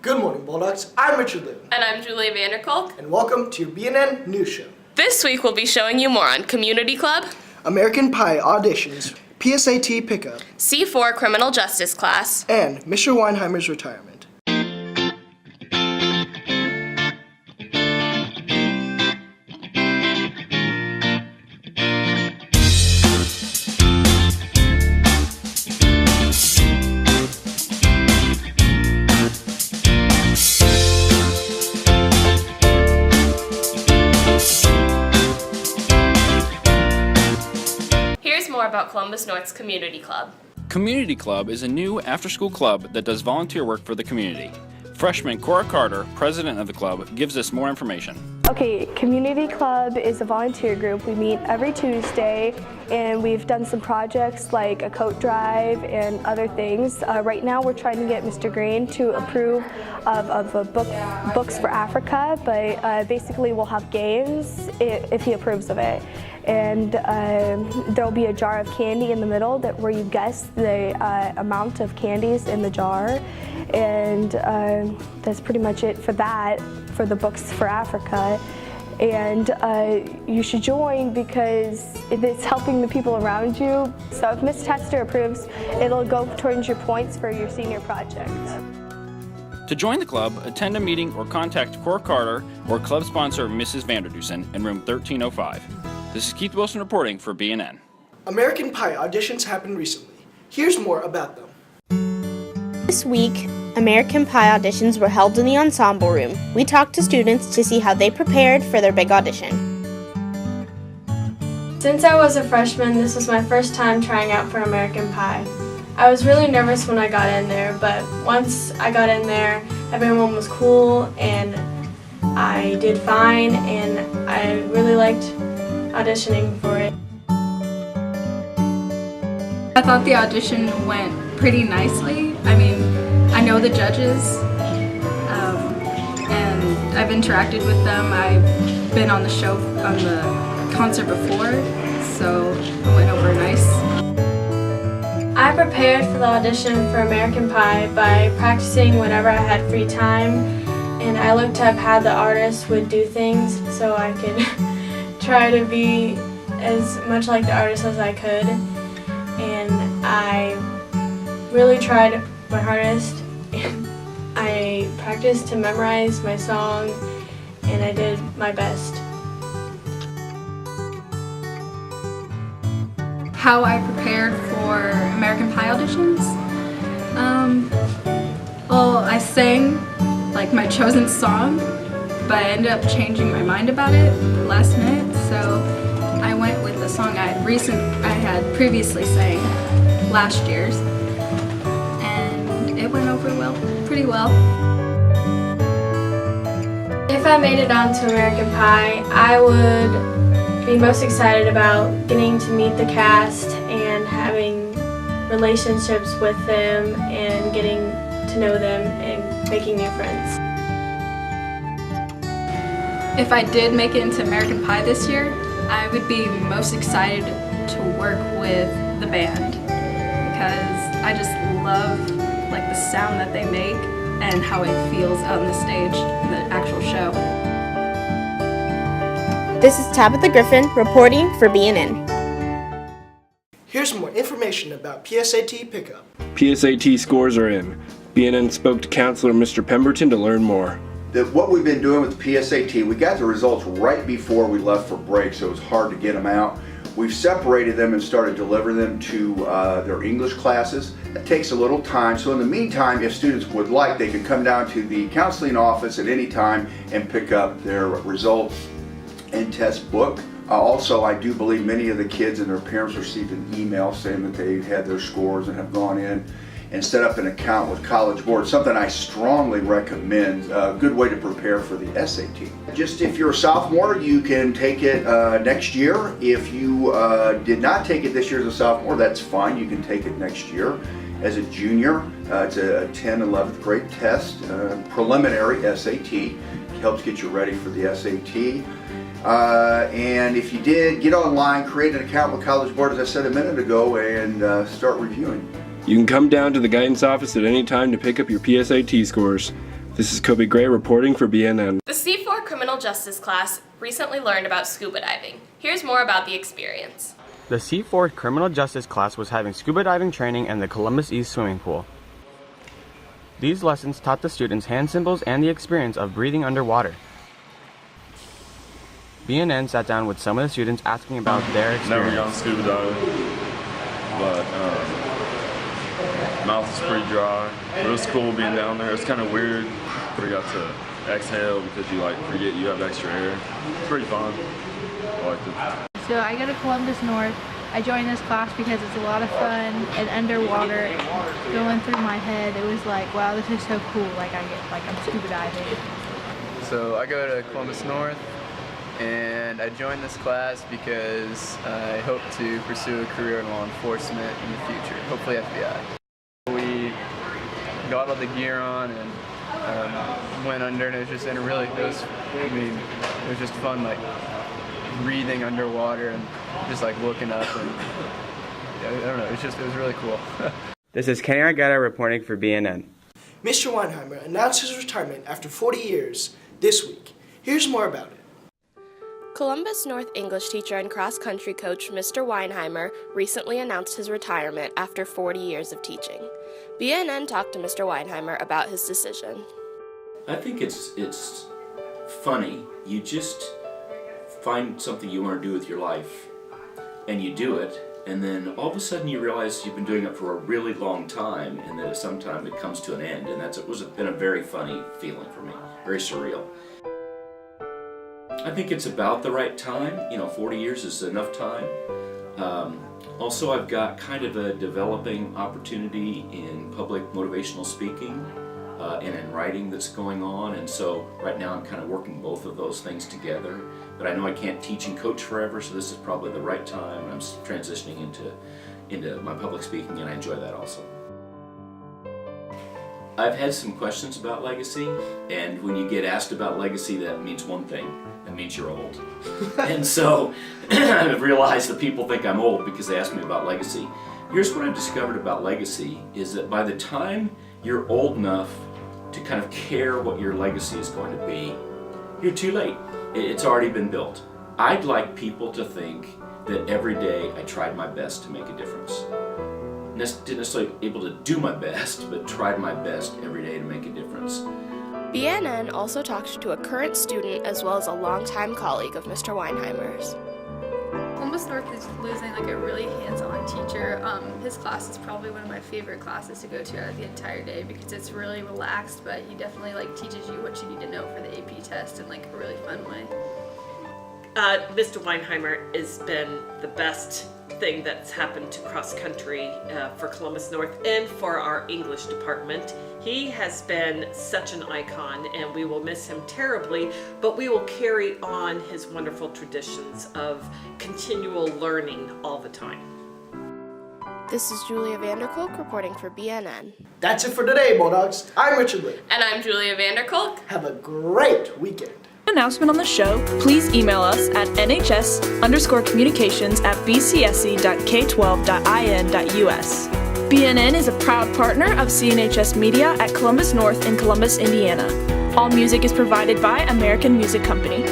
Good morning, Bulldogs. I'm Richard Liu. And I'm Julie Vanderkolk. And welcome to your BNN News Show. This week we'll be showing you more on Community Club, American Pie auditions, PSAT pickup, C4 criminal justice class, and Mr. Weinheimer's retirement. more about Columbus North's Community Club. Community Club is a new after-school club that does volunteer work for the community. Freshman Cora Carter, president of the club, gives us more information. Okay, Community Club is a volunteer group. We meet every Tuesday and we've done some projects like a coat drive and other things. Right now we're trying to get Mr. Green to approve of a books for Africa, but basically we'll have games if he approves of it. And there'll be a jar of candy in the middle where you guess the amount of candies in the jar. And that's pretty much it for that, for the Books for Africa. And you should join because it's helping the people around you. So if Ms. Tester approves, it'll go towards your points for your senior project. To join the club, attend a meeting or contact Cora Carter or club sponsor Mrs. Vanderdusen in room 1305. This is Keith Wilson reporting for BNN. American Pie auditions happened recently. Here's more about them. This week, American Pie auditions were held in the ensemble room. We talked to students to see how they prepared for their big audition. Since I was a freshman, this was my first time trying out for American Pie. I was really nervous when I got in there, but once I got in there, everyone was cool and I did fine, and I really liked auditioning for it. I thought the audition went pretty nicely. I mean, I know the judges, and I've interacted with them. I've been on the show, on the concert before, so it went over nice. I prepared for the audition for American Pie by practicing whenever I had free time, and I looked up how the artist would do things so I could try to be as much like the artist as I could. And I really tried my hardest, and I practiced to memorize my song, and I did my best. How I prepared for American Pie auditions? Well, I sang like my chosen song, but I ended up changing my mind about it last minute, so I went with the song I had previously sang last year's, and it went over pretty well. If I made it onto American Pie, I would be most excited about getting to meet the cast and having relationships with them and getting to know them and making new friends. If I did make it into American Pie this year, I would be most excited to work with the band because I just love like the sound that they make and how it feels out on the stage in the actual show. This is Tabitha Griffin reporting for BNN. Here's more information about PSAT pickup. PSAT scores are in. BNN spoke to counselor Mr. Pemberton to learn more. What we've been doing with the PSAT, we got the results right before we left for break, so it was hard to get them out. We've separated them and started delivering them to their English classes. It takes a little time, so in the meantime, if students would like, they could come down to the counseling office at any time and pick up their results and test book. Also, I do believe many of the kids and their parents received an email saying that they had their scores and have gone in and set up an account with College Board, something I strongly recommend, a good way to prepare for the SAT. Just if you're a sophomore, you can take it next year. If you did not take it this year as a sophomore, that's fine, you can take it next year. As a junior, it's a 10th, 11th grade test, preliminary SAT. It helps get you ready for the SAT. And if you did, get online, create an account with College Board, as I said a minute ago, and start reviewing. You can come down to the guidance office at any time to pick up your PSAT scores. This is Kobe Gray reporting for BNN. The C4 criminal justice class recently learned about scuba diving. Here's more about the experience. The C4 criminal justice class was having scuba diving training in the Columbus East swimming pool. These lessons taught the students hand symbols and the experience of breathing underwater. BNN sat down with some of the students asking about their experience. Never gone scuba diving, but mouth is pretty dry. It was cool being down there. It's kind of weird. Forgot to exhale because you forget you have extra air. It's pretty fun. I liked it. So I go to Columbus North. I joined this class because it's a lot of fun and underwater. Going through my head, it was like, wow, this is so cool. I'm scuba diving. So I go to Columbus North, and I joined this class because I hope to pursue a career in law enforcement in the future, hopefully FBI. We got all the gear on and went under, and it was just fun, breathing underwater and just looking up, and I don't know, it was really cool. This is Kenny Argetta reporting for BNN. Mr. Weinheimer announced his retirement after 40 years this week. Here's more about it. Columbus North English teacher and cross-country coach Mr. Weinheimer recently announced his retirement after 40 years of teaching. BNN talked to Mr. Weinheimer about his decision. I think it's funny. You just find something you want to do with your life, and you do it, and then all of a sudden you realize you've been doing it for a really long time, and that at some time it comes to an end, and been a very funny feeling for me, very surreal. I think it's about the right time. 40 years is enough time. Also, I've got kind of a developing opportunity in public motivational speaking and in writing that's going on, and so right now I'm kind of working both of those things together. But I know I can't teach and coach forever, so this is probably the right time. I'm transitioning into my public speaking, and I enjoy that also. I've had some questions about legacy, and when you get asked about legacy, that means one thing. That means you're old. And so I've realized that people think I'm old because they ask me about legacy. Here's what I've discovered about legacy is that by the time you're old enough to kind of care what your legacy is going to be, you're too late. It's already been built. I'd like people to think that every day I tried my best to make a difference. Didn't necessarily able to do my best, but tried my best every day to make a difference. BNN also talked to a current student as well as a longtime colleague of Mr. Weinheimer's. Columbus North is losing a really hands-on teacher. His class is probably one of my favorite classes to go to out of the entire day because it's really relaxed, but he definitely teaches you what you need to know for the AP test in a really fun way. Mr. Weinheimer has been the best thing that's happened to cross country for Columbus North and for our English department. He has been such an icon, and we will miss him terribly, but we will carry on his wonderful traditions of continual learning all the time. This is Julia Vanderkolk reporting for BNN. That's it for today, Bulldogs. I'm Richard Lee. And I'm Julia Vanderkolk. Have a great weekend. Announcement on the show, please email us at nhs_communications@bcsc.k12.in.us. BNN is a proud partner of CNHS Media at Columbus North in Columbus, Indiana. All music is provided by American Music Company.